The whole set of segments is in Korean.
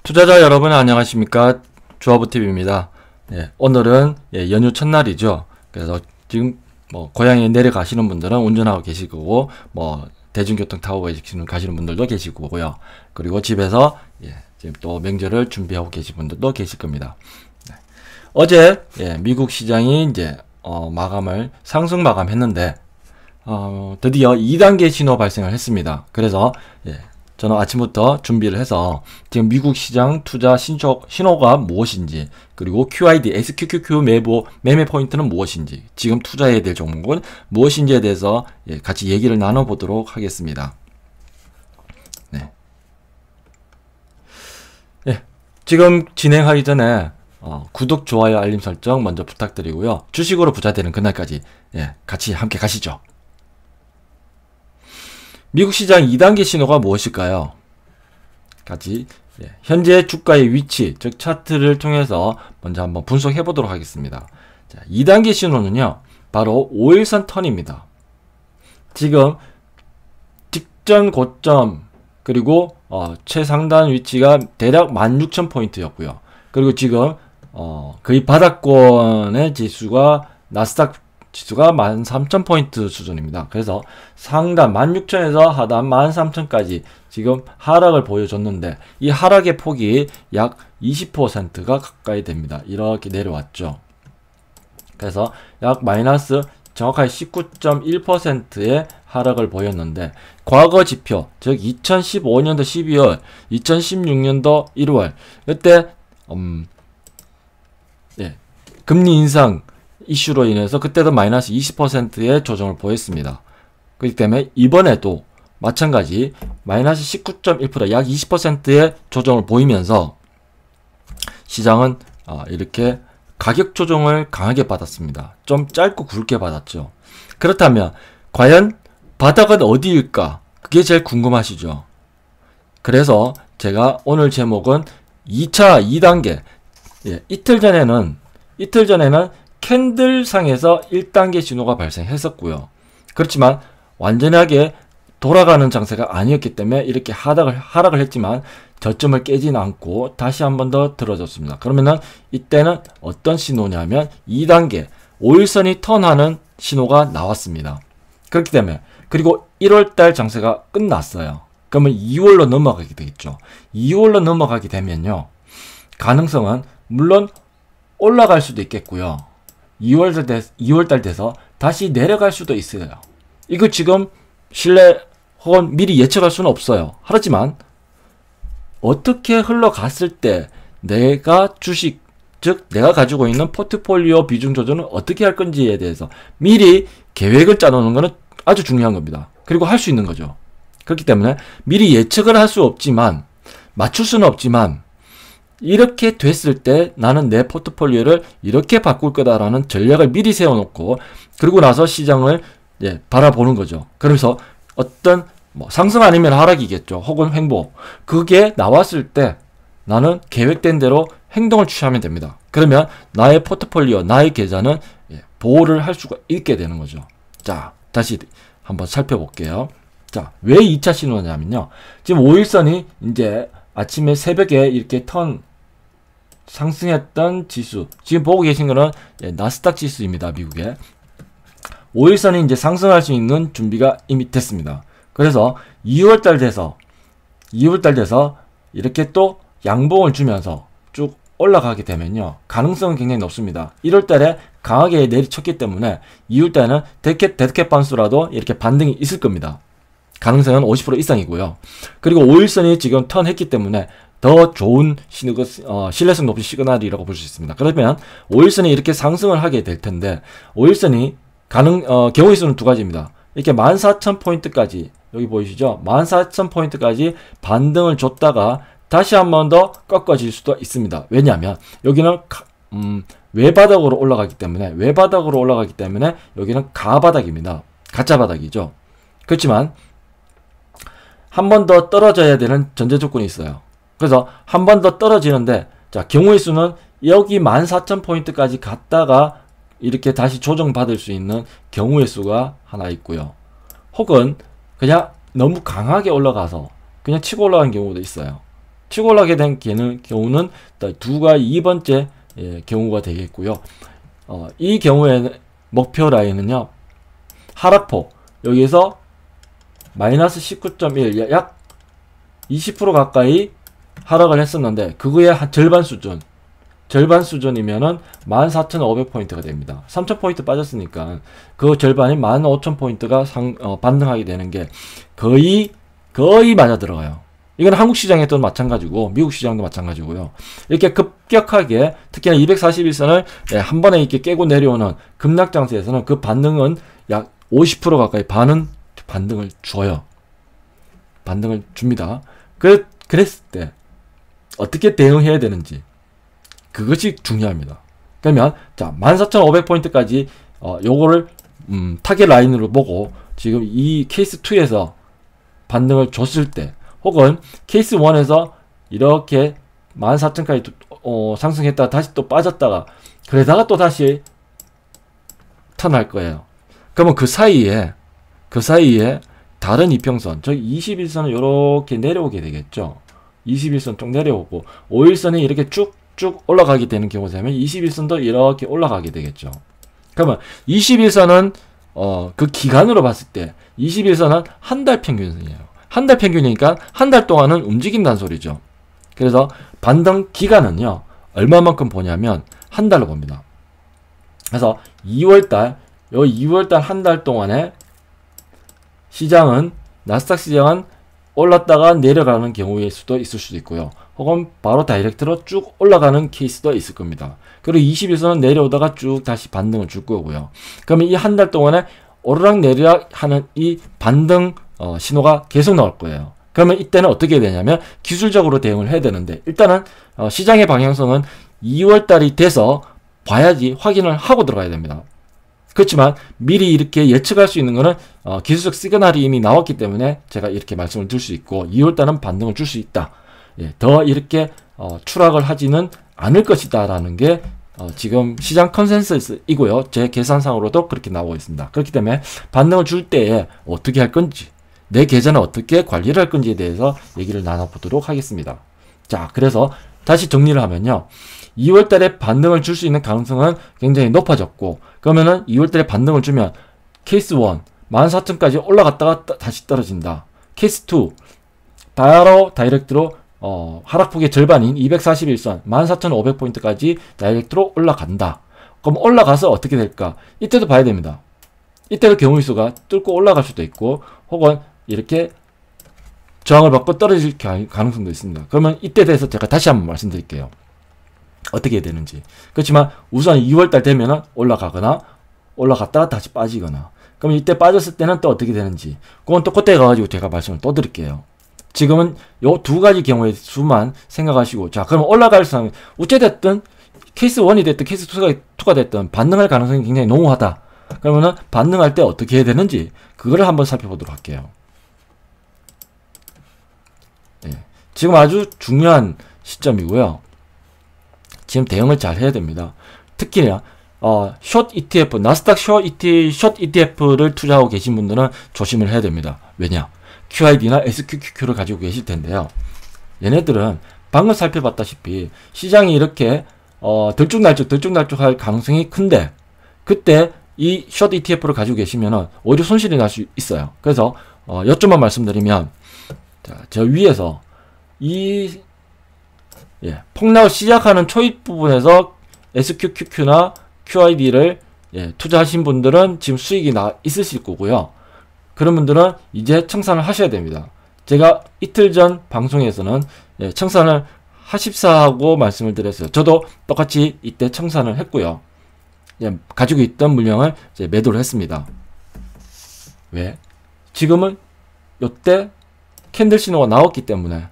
투자자 여러분 안녕하십니까? 주화부TV입니다. 오늘은 연휴 첫날이죠. 그래서 지금 고향에 내려가시는 분들은 운전하고 계실 거고, 대중교통 타고 가시는 분들도 계실 거고요. 그리고 집에서 지금 또 명절을 준비하고 계신 분들도 계실 겁니다. 어제 미국 시장이 이제 상승 마감했는데 드디어 2단계 신호 발생을 했습니다. 그래서 저는 아침부터 준비를 해서 지금 미국 시장 투자 신호가 무엇인지, 그리고 QID, SQQQ 매매 포인트는 무엇인지, 지금 투자해야 될 종목은 무엇인지에 대해서 같이 얘기를 나눠보도록 하겠습니다. 지금 진행하기 전에 구독, 좋아요, 알림 설정 먼저 부탁드리고요. 주식으로 부자 되는 그날까지 같이 함께 가시죠. 미국 시장 2단계 신호가 무엇일까요? 같이 현재 주가의 위치, 즉 차트를 통해서 먼저 한번 분석해 보도록 하겠습니다. 자, 2단계 신호는요, 바로 5일선 턴입니다. 지금 직전 고점, 그리고 최상단 위치가 대략 16,000포인트였고요. 그리고 지금 거의 바닥권의 지수가 나스닥 지수가 13,000포인트 수준입니다. 그래서 상단 16,000에서 하단 13,000까지 지금 하락을 보여줬는데, 이 하락의 폭이 약 20%가 가까이 됩니다. 이렇게 내려왔죠. 그래서 약 마이너스 정확하게 19.1%의 하락을 보였는데, 과거 지표, 즉 2015년도 12월, 2016년도 1월, 이때 금리 인상 이슈로 인해서 그때도 마이너스 20%의 조정을 보였습니다. 그렇기 때문에 이번에도 마찬가지 마이너스 19.1%, 약 20%의 조정을 보이면서 시장은 이렇게 가격 조정을 강하게 받았습니다. 좀 짧고 굵게 받았죠. 그렇다면 과연 바닥은 어디일까? 그게 제일 궁금하시죠? 그래서 제가 오늘 제목은 2단계, 이틀 전에는 캔들상에서 1단계 신호가 발생했었고요. 그렇지만 완전하게 돌아가는 장세가 아니었기 때문에 이렇게 하락을 했지만 저점을 깨진 않고 다시 한 번 더 들어졌습니다. 그러면은 이때는 어떤 신호냐면 2단계 5일선이 턴하는 신호가 나왔습니다. 그렇기 때문에, 그리고 1월달 장세가 끝났어요. 그러면 2월로 넘어가게 되겠죠. 2월로 넘어가게 되면요, 가능성은 올라갈 수도 있겠고요, 2월달 돼서 다시 내려갈 수도 있어요. 이거 지금 신뢰 혹은 미리 예측할 수는 없어요. 하지만 어떻게 흘러갔을 때 내가 주식, 즉 내가 가지고 있는 포트폴리오 비중 조절은 어떻게 할 건지에 대해서 미리 계획을 짜놓는 것은 아주 중요한 겁니다. 그리고 할 수 있는 거죠. 그렇기 때문에 미리 예측을 할 수 없지만, 맞출 수는 없지만, 이렇게 됐을 때 나는 내 포트폴리오를 이렇게 바꿀 거다라는 전략을 미리 세워놓고, 그리고 나서 시장을 바라보는 거죠. 그래서 어떤 상승 아니면 하락이겠죠. 혹은 횡보. 그게 나왔을 때 나는 계획된 대로 행동을 취하면 됩니다. 그러면 나의 포트폴리오, 나의 계좌는 보호를 할 수가 있게 되는 거죠. 자, 다시 한번 살펴볼게요. 자, 왜 2차 신호냐면요, 지금 5일선이 이제 아침에 새벽에 이렇게 상승했던 지수, 지금 보고 계신 거는 나스닥 지수입니다. 미국의 5일선이 이제 상승할 수 있는 준비가 이미 됐습니다. 그래서 2월달 돼서 이렇게 또 양봉을 주면서 쭉 올라가게 되면요, 가능성은 굉장히 높습니다. 1월달에 강하게 내리쳤기 때문에 2월달에는 데드캣 반수라도 이렇게 반등이 있을 겁니다. 가능성은 50% 이상이고요. 그리고 5일선이 지금 턴했기 때문에 더 좋은 신뢰성 높은 시그널이라고 볼 수 있습니다. 그러면 5일선이 이렇게 상승을 하게 될 텐데, 5일선이 경우의 수는 두 가지입니다. 이렇게 14,000포인트까지, 여기 보이시죠? 14,000포인트까지 반등을 줬다가 다시 한 번 더 꺾어질 수도 있습니다. 왜냐하면 여기는 외바닥으로 올라가기 때문에 여기는 가바닥입니다. 가짜 바닥이죠. 그렇지만 한 번 더 떨어져야 되는 전제 조건이 있어요. 그래서 한 번 더 떨어지는데, 자, 경우의 수는 여기 14,000포인트까지 갔다가 이렇게 다시 조정받을 수 있는 경우의 수가 하나 있고요. 혹은 그냥 너무 강하게 올라가서 그냥 치고 올라가는 경우도 있어요. 치고 올라가게 된 경우는 2번째 경우가 되겠고요. 이 경우에는 목표 라인은요, 하락폭 여기서 마이너스 19.1, 약 20% 가까이 하락을 했었는데 그거의 한 절반 수준이면은 14,500포인트가 됩니다. 3,000포인트 빠졌으니까 그 절반이 15,000포인트가 반등하게 되는 게 거의 맞아 들어가요. 이건 한국 시장에도 마찬가지고 미국 시장도 마찬가지고요. 이렇게 급격하게 특히나 241선을 한 번에 이렇게 깨고 내려오는 급락 장세에서는 그 반등은 약 50% 가까이 반등을 줘요. 반등을 줍니다. 그랬을 때 어떻게 대응해야 되는지 그것이 중요합니다. 그러면 자 14,500포인트까지 요거를 타겟 라인으로 보고 지금 이 케이스 2에서 반등을 줬을 때 혹은 케이스 1에서 이렇게 14,000까지 상승했다가 다시 또 빠졌다가 그러다가 또 다시 턴할 거예요. 그러면 그 사이에 다른 이평선, 저기 21선은 이렇게 내려오게 되겠죠. 21선 쭉 내려오고 5일선이 이렇게 쭉쭉 올라가게 되는 경우가 되면 21선도 이렇게 올라가게 되겠죠. 그러면 21선은 그 기간으로 봤을 때 21선은 한 달 평균선이에요. 한 달 평균이니까 한 달 동안은 움직인다는 소리죠. 그래서 반등 기간은요, 얼마만큼 보냐면 한 달로 봅니다. 그래서 2월달 한 달 동안에 시장은 나스닥 시장은 올랐다가 내려가는 경우일 수도 있을 수도 있고요. 혹은 바로 다이렉트로 쭉 올라가는 케이스도 있을 겁니다. 그리고 21선은 내려오다가 쭉 다시 반등을 줄 거고요. 그러면 이 한 달 동안에 오르락 내리락 하는 이 반등 신호가 계속 나올 거예요. 그러면 이때는 어떻게 해야 되냐면 기술적으로 대응을 해야 되는데 일단은 시장의 방향성은 2월달이 돼서 봐야지 확인을 하고 들어가야 됩니다. 그렇지만 미리 이렇게 예측할 수 있는 거는 기술적 시그널이 이미 나왔기 때문에 제가 이렇게 말씀을 드릴 수 있고 2월달은 반등을 줄 수 있다. 더 이렇게 추락을 하지는 않을 것이다 라는 게 지금 시장 컨센서스이고요. 제 계산상으로도 그렇게 나오고 있습니다. 그렇기 때문에 반등을 줄 때에 어떻게 할 건지 내 계좌는 어떻게 관리를 할 건지에 대해서 얘기를 나눠보도록 하겠습니다. 자, 그래서 다시 정리를 하면요. 2월달에 반등을 줄 수 있는 가능성은 굉장히 높아졌고 그러면은 2월달에 반등을 주면 케이스 1 14,000까지 올라갔다가 다시 떨어진다. 케이스 2 바로 다이렉트로 하락폭의 절반인 241선 14,500포인트까지 다이렉트로 올라간다. 그럼 올라가서 어떻게 될까? 이때도 봐야 됩니다. 이때도 경우의 수가 뚫고 올라갈 수도 있고 혹은 이렇게 저항을 받고 떨어질 가능성도 있습니다. 그러면 이때 대해서 제가 다시 한번 말씀드릴게요. 어떻게 해야 되는지. 그렇지만 우선 2월달 되면은 올라가거나 올라갔다가 다시 빠지거나 그럼 이때 빠졌을 때는 또 어떻게 되는지 그건 또 그때 가가지고 제가 말씀을 또 드릴게요. 지금은 요 두 가지 경우의 수만 생각하시고 자 그럼 올라갈 상황 어찌됐든 케이스 1이 됐든 케이스 2가 됐든 반등할 가능성이 굉장히 농후하다. 그러면은 반등할 때 어떻게 해야 되는지 그거를 한번 살펴보도록 할게요. 지금 아주 중요한 시점이고요. 지금 대응을 잘 해야 됩니다. 특히나 숏 ETF, 나스닥 숏 ETF를 투자하고 계신 분들은 조심을 해야 됩니다. 왜냐? QID나 SQQQ를 가지고 계실 텐데요. 얘네들은 방금 살펴봤다시피 시장이 이렇게 들쭉날쭉 할 가능성이 큰데 그때 이 숏 ETF를 가지고 계시면은 오히려 손실이 날 수 있어요. 그래서 요점만 말씀드리면 자, 저 위에서 이 폭락을 시작하는 초입 부분에서 SQQQ나 QID를 투자하신 분들은 지금 수익이 있으실 거고요. 그런 분들은 이제 청산을 하셔야 됩니다. 제가 이틀 전 방송에서는 청산을 하십사하고 말씀을 드렸어요. 저도 똑같이 이때 청산을 했고요. 가지고 있던 물량을 이제 매도를 했습니다. 왜? 지금은 요때 캔들 신호가 나왔기 때문에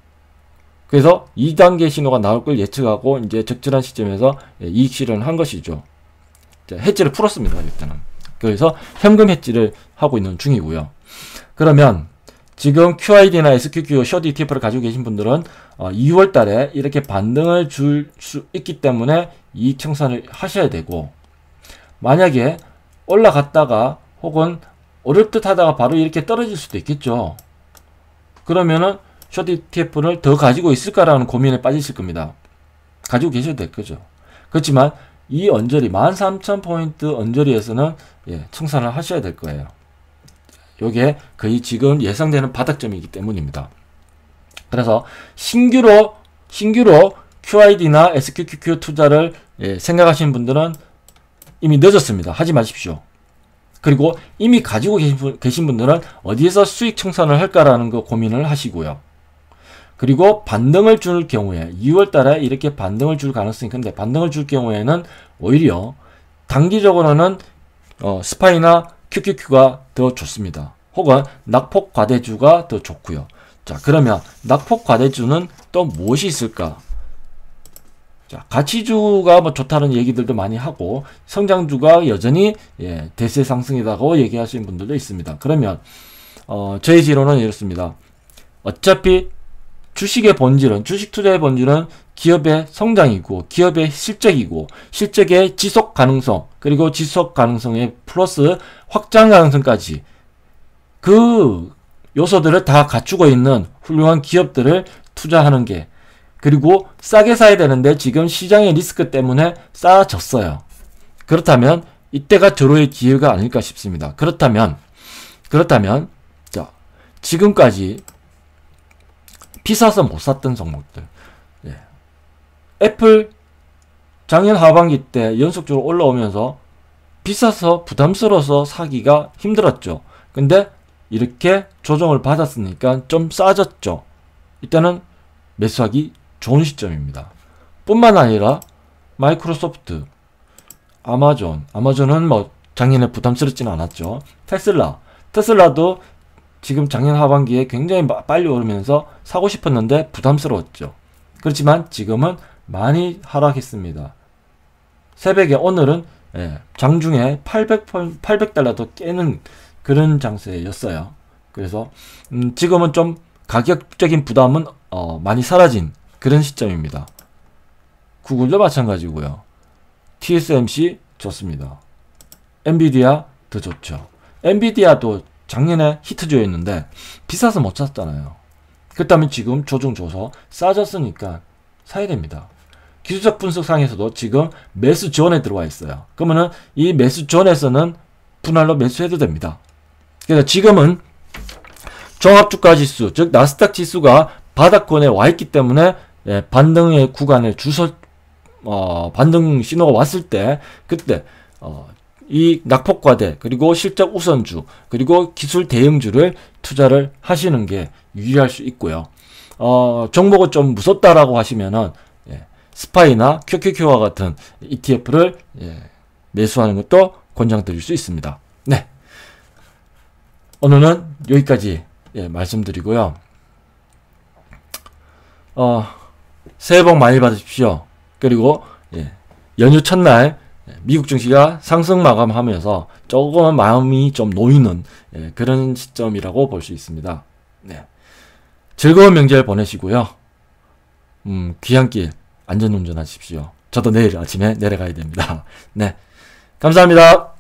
그래서 2단계 신호가 나올 걸 예측하고 이제 적절한 시점에서 이익 실현을 한 것이죠. 해지를 풀었습니다. 일단은. 그래서 현금 해지를 하고 있는 중이고요. 그러면 지금 QID나 SQQ 숏 ETF를 가지고 계신 분들은 2월 달에 이렇게 반등을 줄 수 있기 때문에 이익 청산을 하셔야 되고 만약에 올라갔다가 혹은 오를 듯 하다가 바로 이렇게 떨어질 수도 있겠죠. 그러면은 숏 ETF를 더 가지고 있을까라는 고민에 빠지실 겁니다. 가지고 계셔도 될 거죠. 그렇지만 이 언저리 13,000포인트 언저리에서는 청산을 하셔야 될 거예요. 요게 거의 지금 예상되는 바닥점이기 때문입니다. 그래서 신규로 QID나 SQQQ 투자를 생각하시는 분들은 이미 늦었습니다. 하지 마십시오. 그리고 이미 가지고 계신 분들은 어디에서 수익 청산을 할까라는 거 고민을 하시고요. 그리고 반등을 줄 경우에 2월달에 이렇게 반등을 줄 가능성이 큰데, 반등을 줄 경우에는 오히려 단기적으로는 스파이나 QQQ가 더 좋습니다. 혹은 낙폭 과대주가 더 좋고요. 자, 그러면 낙폭 과대주는 또 무엇이 있을까? 자, 가치주가 뭐 좋다는 얘기들도 많이 하고, 성장주가 여전히 대세 상승이라고 얘기하시는 분들도 있습니다. 그러면 저희 지론은 이렇습니다. 어차피 주식의 본질은, 주식 투자의 본질은 기업의 성장이고, 기업의 실적이고, 실적의 지속 가능성, 그리고 지속 가능성의 플러스 확장 가능성까지, 그 요소들을 다 갖추고 있는 훌륭한 기업들을 투자하는 게, 그리고 싸게 사야 되는데 지금 시장의 리스크 때문에 싸졌어요. 그렇다면 이때가 절호의 기회가 아닐까 싶습니다. 그렇다면 자, 지금까지 비싸서 못 샀던 종목들, 애플 작년 하반기 때 연속적으로 올라오면서 비싸서 부담스러워서 사기가 힘들었죠. 근데 이렇게 조정을 받았으니까 좀 싸졌죠. 이때는 매수하기 좋은 시점입니다. 뿐만 아니라 마이크로소프트, 아마존은 뭐 작년에 부담스럽지는 않았죠. 테슬라도 지금 작년 하반기에 굉장히 빨리 오르면서 사고 싶었는데 부담스러웠죠. 그렇지만 지금은 많이 하락했습니다. 새벽에 오늘은 장중에 800달러도 깨는 그런 장세였어요. 그래서 지금은 좀 가격적인 부담은 많이 사라진 그런 시점입니다. 구글도 마찬가지고요. TSMC 좋습니다. 엔비디아 더 좋죠. 엔비디아도 작년에 히트주였는데 비싸서 못 샀잖아요. 그렇다면 지금 조정 줘서 싸졌으니까 사야 됩니다. 기술적 분석상에서도 지금 매수 존에 들어와 있어요. 그러면은 이 매수 존에서는 분할로 매수해도 됩니다. 그래서 지금은 종합주가 지수, 즉 나스닥 지수가 바닥권에 와 있기 때문에 반등의 구간에 반등 신호가 왔을 때, 그때 이 낙폭 과대, 그리고 실적 우선주, 그리고 기술 대형주를 투자를 하시는 게 유리할 수 있고요. 종목은 좀 무섭다라고 하시면은 스파이나 QQQ와 같은 ETF를 매수하는 것도 권장드릴 수 있습니다. 네, 오늘은 여기까지 말씀드리고요. 새해 복 많이 받으십시오. 그리고 연휴 첫날 미국 증시가 상승 마감하면서 조금은 마음이 좀 놓이는 그런 시점이라고 볼 수 있습니다. 네, 즐거운 명절 보내시고요. 귀향길 안전운전 하십시오. 저도 내일 아침에 내려가야 됩니다. 네, 감사합니다.